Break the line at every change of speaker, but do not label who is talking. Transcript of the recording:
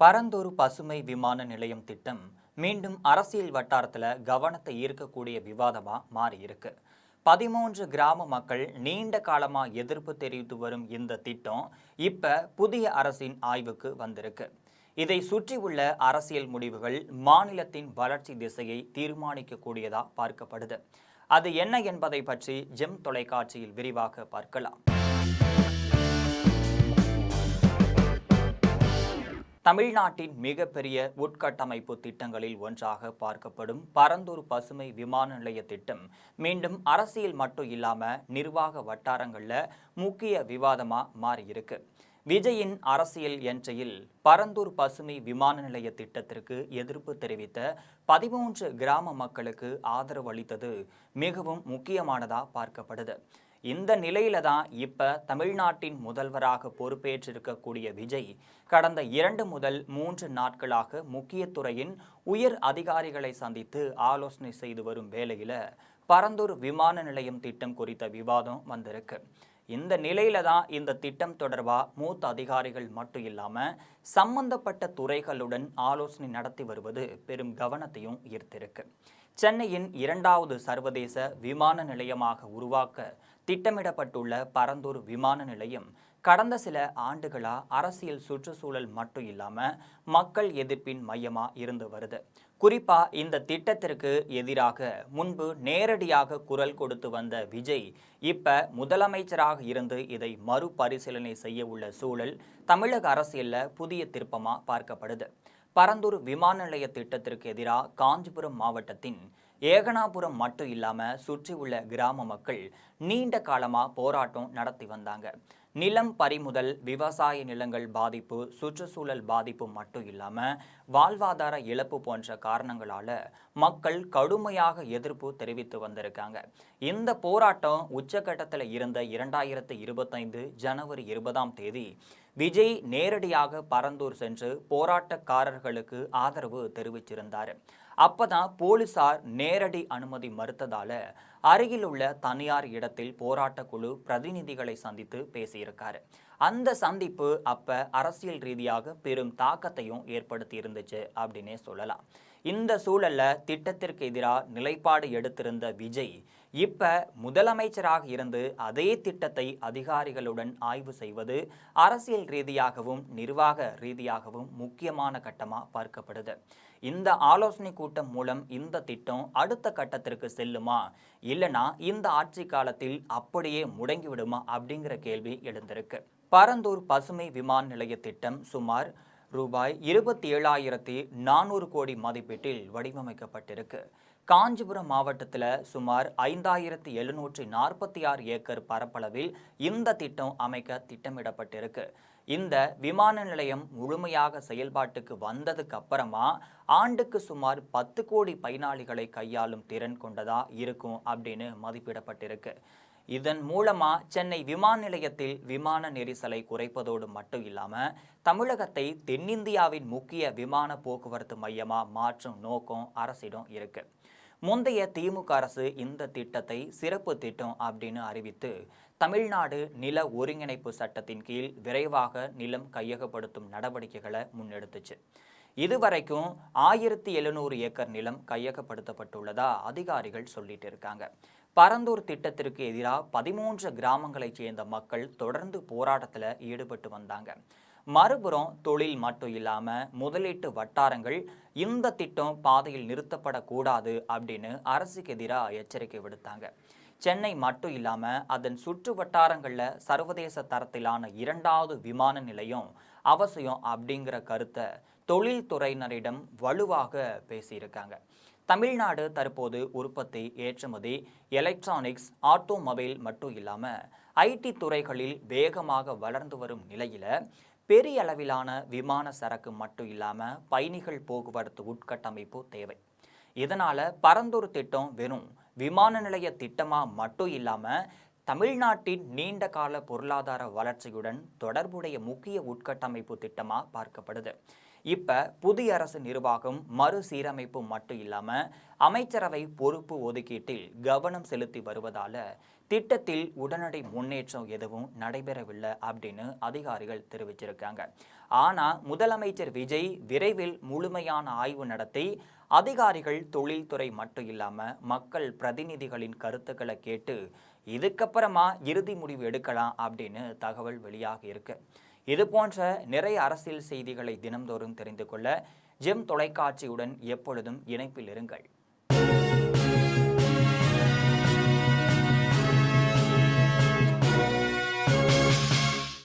பரந்தூர் பசுமை விமான நிலையம் திட்டம் மீண்டும் அரசியல் வட்டாரத்தில் கவனத்தை ஈர்க்கக்கூடிய விவாதமாக மாறியிருக்கு. 13 கிராம மக்கள் நீண்ட காலமாக எதிர்ப்பு தெரிவித்து வரும் இந்த திட்டம் இப்போ புதிய அரசின் ஆய்வுக்கு வந்திருக்கு. இதை சுற்றியுள்ள அரசியல் முடிவுகள் மாநிலத்தின் வளர்ச்சி திசையை தீர்மானிக்கக்கூடியதா பார்க்கப்படுது. அது என்ன என்பதை பற்றி ஜெம் தொலைக்காட்சியில் விரிவாக பார்க்கலாம். தமிழ்நாட்டின் மிகப்பெரிய உட்கட்டமைப்பு திட்டங்களில் ஒன்றாக பார்க்கப்படும் பரந்தூர் பசுமை விமான நிலைய திட்டம் மீண்டும் அரசியல் மட்டும் இல்லாம நிர்வாக வட்டாரங்களில் முக்கிய விவாதமா மாறியிருக்கு. விஜயின் அரசியல் என்ட்ரியில் பரந்தூர் பசுமை விமான நிலைய திட்டத்திற்கு எதிர்ப்பு தெரிவித்த 13 கிராம மக்களுக்கு ஆதரவு அளித்தது மிகவும் முக்கியமானதா பார்க்கப்படுது. இந்த நிலையில தான் இப்ப தமிழ்நாட்டின் முதல்வராக பொறுப்பேற்றிருக்கக்கூடிய விஜய் கடந்த 2 முதல் 3 நாட்களாக முக்கிய துறையின் உயர் அதிகாரிகளை சந்தித்து ஆலோசனை செய்து வரும் வேளையில பரந்தூர் விமான நிலையம் திட்டம் குறித்த விவாதம் வந்திருக்கு. இந்த நிலையில தான் இந்த திட்டம் தொடர்பாக மூத்த அதிகாரிகள் மட்டும் இல்லாம சம்பந்தப்பட்ட துறைகளுடன் ஆலோசனை நடத்தி வருவது பெரும் கவனத்தையும் ஈர்த்திருக்கு. சென்னையின் 2வது சர்வதேச விமான நிலையமாக உருவாக்க திட்டமிடப்பட்டுள்ள பரந்தூர் விமான நிலையம் கடந்த சில ஆண்டுகளா அரசியல் சுற்றுச்சூழல் மட்டும் இல்லாம மக்கள் எதிர்ப்பின் மையமா இருந்து வருது. குறிப்பா இந்த திட்டத்திற்கு எதிராக முன்பு நேரடியாக குரல் கொடுத்து வந்த விஜய் இப்ப முதலமைச்சராக இருந்து இதை மறுபரிசீலனை செய்ய உள்ள சூழல் தமிழக அரசியல்ல புதிய திருப்பமா பார்க்கப்படுது. பரந்தூர் விமான நிலைய திட்டத்திற்கு எதிராக காஞ்சிபுரம் மாவட்டத்தின் ஏகனாபுரம் மட்டும் இல்லாம சுற்றி உள்ள கிராம மக்கள் நீண்ட காலமா போராட்டம் நடத்தி வந்தாங்க. நிலம் பறிமுதல், விவசாய நிலங்கள் பாதிப்பு, சுற்றுச்சூழல் பாதிப்பு மட்டும் இல்லாம வாழ்வாதார இழப்பு போன்ற காரணங்களால மக்கள் கடுமையாக எதிர்ப்பு தெரிவித்து வந்திருக்காங்க. இந்த போராட்டம் உச்சகட்டத்தில் இருந்த 2025 ஜனவரி 20ஆம் தேதி விஜய் நேரடியாக பரந்தூர் சென்று போராட்டக்காரர்களுக்கு ஆதரவு தெரிவிச்சிருந்தார். அப்பதான் போலீசார் நேரடி அனுமதி மறுத்ததால அருகில் உள்ள தனியார் இடத்தில் போராட்ட குழு பிரதிநிதிகளை சந்தித்து பேசியிருக்காரு. அந்த சந்திப்பு அப்ப அரசியல் ரீதியாக பெரும் தாக்கத்தையும் ஏற்படுத்தி இருந்துச்சு அப்படின்னே சொல்லலாம். இந்த சூழல்ல திட்டத்திற்கு எதிராக நிலைப்பாடு எடுத்திருந்த விஜய் இப்ப முதலமைச்சராக இருந்து அதே திட்டத்தை அதிகாரிகளுடன் ஆய்வு செய்வது அரசியல் ரீதியாகவும் நிர்வாக ரீதியாகவும் முக்கியமான கட்டமா பார்க்கப்படுது. இந்த ஆலோசனை கூட்டம் மூலம் இந்த திட்டம் அடுத்த கட்டத்திற்கு செல்லுமா, இல்லனா இந்த ஆட்சி காலத்தில் அப்படியே முடங்கிவிடுமா அப்படிங்கிற கேள்வி எழுந்திருக்கு. பரந்தூர் பசுமை விமான நிலைய திட்டம் சுமார் ரூபாய் 27,400 கோடி மதிப்பீட்டில் வடிவமைக்கப்பட்டிருக்கு. காஞ்சிபுரம் மாவட்டத்தில் சுமார் 5,746 ஏக்கர் பரப்பளவில் இந்த திட்டம் அமைக்க திட்டமிடப்பட்டிருக்கு. இந்த விமான நிலையம் முழுமையாக செயல்பாட்டுக்கு வந்ததுக்கு அப்புறமா ஆண்டுக்கு சுமார் 10 கோடி பயனாளிகளை கையாளும் திறன் கொண்டதா இருக்கும் அப்படின்னு மதிப்பிடப்பட்டிருக்கு. இதன் மூலமா சென்னை விமான நிலையத்தில் விமான நெரிசலை குறைப்பதோடு மட்டும் இல்லாம தமிழகத்தை தென்னிந்தியாவின் முக்கிய விமான போக்குவரத்து மையமா மாற்றும் நோக்கம் அரசிடம் இருக்கு. முந்தைய திமுக அரசு இந்த திட்டத்தை சிறப்பு திட்டம் அப்படின்னு அறிவித்து தமிழ்நாடு நில ஒருங்கிணைப்பு சட்டத்தின் கீழ் விரைவாக நிலம் கையகப்படுத்தும் நடவடிக்கைகளை முன்னெடுத்துச்சு. இதுவரைக்கும் 1,700 ஏக்கர் நிலம் கையகப்படுத்தப்பட்டுள்ளதா அதிகாரிகள் சொல்லிட்டு இருக்காங்க. பரந்தூர் திட்டத்திற்கு எதிராக 13 கிராமங்களைச் சேர்ந்த மக்கள் தொடர்ந்து போராட்டத்தில் ஈடுபட்டு வந்தாங்க. மறுபுறம் தொழில் மட்டும் இல்லாம முதலீட்டு வட்டாரங்கள் இந்த திட்டம் பாதையில் நிறுத்தப்படக்கூடாது அப்படின்னு அரசுக்கு எதிராக எச்சரிக்கை விடுத்தாங்க. சென்னை மட்டும் இல்லாம அதன் சுற்று வட்டாரங்களில் சர்வதேச தரத்திலான 2வது விமான நிலையம் அவசியம் அப்படிங்கிற கருத்தை தொழில்துறையினரிடம் வலுவாக பேசியிருக்காங்க. தமிழ்நாடு தற்போது உற்பத்தி, ஏற்றுமதி, எலக்ட்ரானிக்ஸ், ஆட்டோமொபைல் மட்டும் இல்லாம ஐடி துறைகளில் வேகமாக வளர்ந்து வரும் நிலையில பெரிய அளவிலான விமான சரக்கு மட்டும் இல்லாம பயணிகள் போக்குவரத்து உட்கட்டமைப்பு தேவை. இதனால பரந்தூர் திட்டம் வெறும் விமான நிலைய திட்டமா மட்டும் இல்லாம தமிழ்நாட்டின் நீண்ட கால பொருளாதார வளர்ச்சியுடன் தொடர்புடைய முக்கிய உட்கட்டமைப்பு திட்டமா பார்க்கப்படுது. இப்ப புதிய அரசு நிர்வாகம் மறுசீரமைப்பு மட்டும் இல்லாம அமைச்சரவை பொறுப்பு ஒதுக்கீட்டில் கவனம் செலுத்தி வருவதால திட்டத்தில் உடனடி முன்னேற்றம் எதுவும் நடைபெறவில்லை அப்படின்னு அதிகாரிகள் தெரிவிச்சிருக்காங்க. ஆனா முதலமைச்சர் விஜய் விரைவில் முழுமையான ஆய்வு நடத்தி அதிகாரிகள், தொழில்துறை மட்டும் இல்லாம மக்கள் பிரதிநிதிகளின் கருத்துக்களை கேட்டு இதுக்கப்புறமா இறுதி முடிவு எடுக்கலாம் அப்படின்னு தகவல் வெளியாக இருக்கு. இது போன்ற நிறைய அரசியல் செய்திகளை தினம்தோறும் தெரிந்து கொள்ள ஜெம் தொலைக்காட்சியுடன் எப்பொழுதும் இணைப்பில் இருங்கள்.